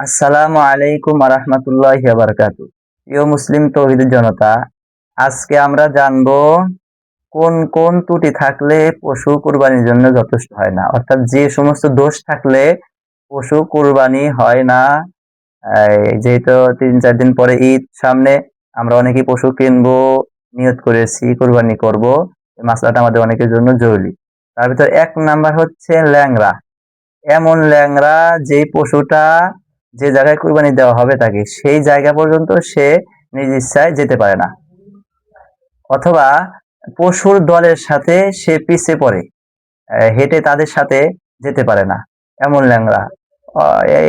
আসসালামু আলাইকুম আরহামতুল্লাহি ওয়া বারাকাতুহু। প্রিয় মুসলিম তৌহিদ জনতা, আজকে আমরা জানবো কোন কোন ত্রুটি থাকলে পশু কুরবানির জন্য যথেষ্ট হয় না, অর্থাৎ যে সমস্ত দোষ থাকলে পশু কুরবানি হয় না। যেহেতু ৩-৪ দিন পরে ঈদ সামনে, আমরা অনেকেই পশু কিনবো, নিয়ত করেছি কুরবানি করব। এই মাসলাটা আমাদের অনেকের জন্য জরুরি। তার ভিতর ১ নাম্বার হচ্ছে ল্যাংড়া। এমন ল্যাংড়া যেই পশুটা যে জায়গায় কুরবানি দেওয়া হবে তাকে, সেই জায়গা পর্যন্ত সে নিজ ইচ্ছায় যেতে পারে না, অথবা পশুর দলের সাথে সে পিছে পড়ে, হেঁটে তাদের সাথে যেতে পারে না, এমন ল্যাংড়া।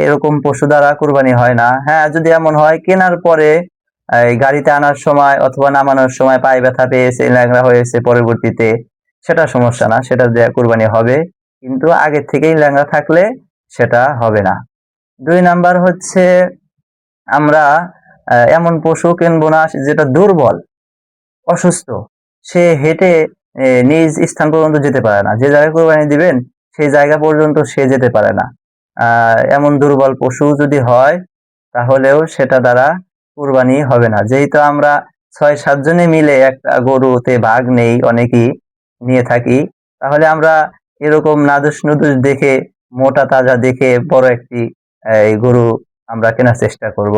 এরকম পশু দ্বারা কুরবানি হয় না। হ্যাঁ, যদি এমন হয় কেনার পরে এই গাড়িতে আনার সময় অথবা নামানোর সময় পায়ে ব্যথা পেয়েছে, ল্যাংড়া হয়েছে পরবর্তীতে, সেটা সমস্যা না, সেটা দিয়ে কুরবানি হবে। কিন্তু আগে থেকেই ল্যাংড়া থাকলে সেটা হবে না। ২ নাম্বার হচ্ছে আমরা এমন পশু কিনবো না যেটা দুর্বল, অসুস্থ, সে হেঁটে নিজ স্থান পর্যন্ত যেতে পারে না। যে জায়গায় কোরবানি দিবেন সেই জায়গা পর্যন্ত সে যেতে পারে না। এমন দুর্বল পশু যদি হয় তাহলেও সেটা দ্বারা কুরবানি হবে না। যেহেতু আমরা ৬-৭ জনে মিলে একটা গরুতে ভাগ নেই, অনেকেই নিয়ে থাকি, তাহলে আমরা এরকম নাদুস-নুদুস দেখে, মোটা তাজা দেখে বড় একটি এই গরু আমরা কেনার চেষ্টা করব।